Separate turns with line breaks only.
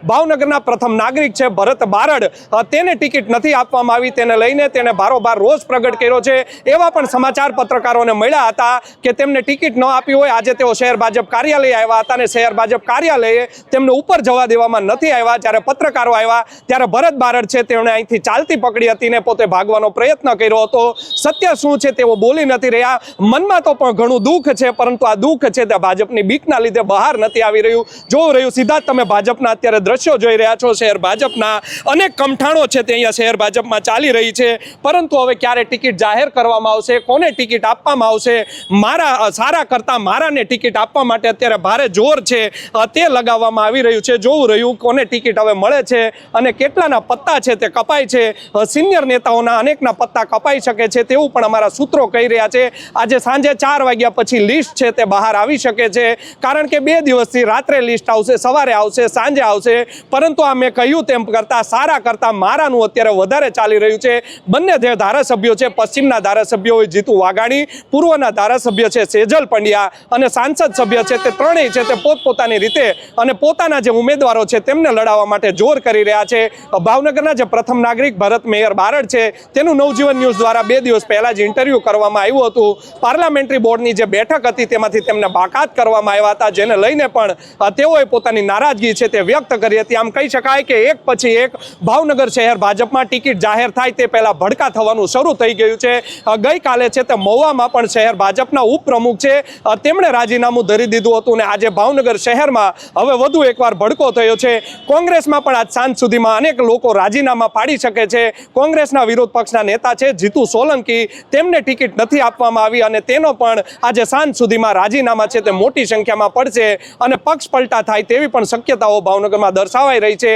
ભાવનગરના પ્રથમ નાગરિક છે ભરત બારડ, તેને ટિકિટ નથી આપવામાં આવી, તેને લઈને તેને બારોબાર રોષ પ્રગટ કર્યો છે। એવા પણ સમાચાર પત્રકારોને મળ્યા હતા કે તેમને ટિકિટ ન આપી હોય। આજે તેઓ શહેર ભાજપ કાર્યાલય આવ્યા હતા અને શહેર ભાજપ કાર્યાલયે તેમને ઉપર જવા દેવામાં નથી આવ્યા। જ્યારે પત્રકારો આવ્યા ત્યારે ભરત બારડ છે તેમણે અહીંથી ચાલતી પકડી હતી ને પોતે ભાગવાનો પ્રયત્ન કર્યો હતો। સત્ય શું છે તેઓ બોલી નથી રહ્યા। મનમાં તો પણ ઘણું દુઃખ છે, પરંતુ આ દુઃખ છે તે ભાજપની બીકના લીધે બહાર નથી આવી રહ્યું। જોઈ રહ્યું સીધા જ તમે ભાજપના અત્યારે દ્રશ્યો જોઈ રહ્યા છો। શહેર ભાજપના અનેક કમઠાણો છે તે અહીંયા શહેર ભાજપમાં ચાલી રહી છે, પરંતુ હવે ક્યારે ટિકિટ જાહેર કરવામાં આવશે, કોને ટિકિટ આપવામાં આવશે, મારા સારા કરતા મારાને ટિકિટ આપવા માટે અત્યારે ભારે જોર છે તે લગાવવામાં આવી રહ્યું છે। જોવું રહ્યું કોને ટિકિટ હવે મળે છે અને કેટલાના પત્તા છે તે કપાય છે। સિનિયર નેતાઓના અનેકના પત્તા કપાઈ શકે છે તેવું પણ અમારા સૂત્રો કહી રહ્યા છે। આજે સાંજે 4 વાગ્યા પછી લિસ્ટ છે તે બહાર આવી શકે છે, કારણ કે 2 દિવસથી રાત્રે લિસ્ટ આવશે, સવારે આવશે, સાંજે આવશે, પરંતુ આ મેં કહ્યું તેમ કરતા સારા કરતા મારાનું અત્યારે વધારે ચાલી રહ્યું છે। બંને જે ધારાસભ્યો છે, પશ્ચિમના ધારાસભ્યો હોય જીતુ વાઘાણી, પૂર્વના ધારાસભ્ય છે સેજલ પંડ્યા અને સાંસદ સભ્ય છે તે ત્રણેય છે તે પોતપોતાની રીતે અને પોતાના જે ઉમેદવારો છે તેમને લડાવવા માટે જોર કરી રહ્યા છે। ભાવનગરના જે પ્રથમ નાગરિક ભરત મેયર બારડ છે તેનું નવજીવન ન્યૂઝ દ્વારા 2 દિવસ પહેલા જ ઇન્ટરવ્યૂ કરવામાં આવ્યું હતું। પાર્લામેન્ટરી બોર્ડની જે બેઠક હતી તેમાંથી તેમને બાકાત કરવામાં આવ્યા હતા, જેને લઈને પણ તેઓએ પોતાની નારાજગી છે તે વ્યક્ત કરી હતી। આમ કહી શકાય કે એક પછી એક ભાવનગર શહેર ભાજપમાં ટિકિટ જાહેર થાય તે પહેલા ભડકા થવાનું શરૂ થઈ ગયું છે। ગઈકાલે છે તે મહુવામાં પણ શહેર ભાજપના ઉપપ્રમુખ છે તેમણે રાજીનામું ધરી દીધું હતું અને આજે ભાવનગર શહેરમાં હવે વધુ એકવાર ભડકો થયો છે। કોંગ્રેસમાં પણ આજ સાંજ સુધીમાં અનેક લોકો રાજીનામા પાડી શકે છે। કોંગ્રેસના વિરોધ પક્ષના નેતા છે જીતુ સોલંકી, તેમને ટિકિટ નથી આપવામાં આવી અને તેનો પણ આજે સાંજ સુધીમાં રાજીનામા છે તે મોટી સંખ્યામાં પડશે અને પક્ષ પલટા થાય તેવી પણ શક્યતાઓ ભાવનગરમાં દર્શાવાઈ રહી છે।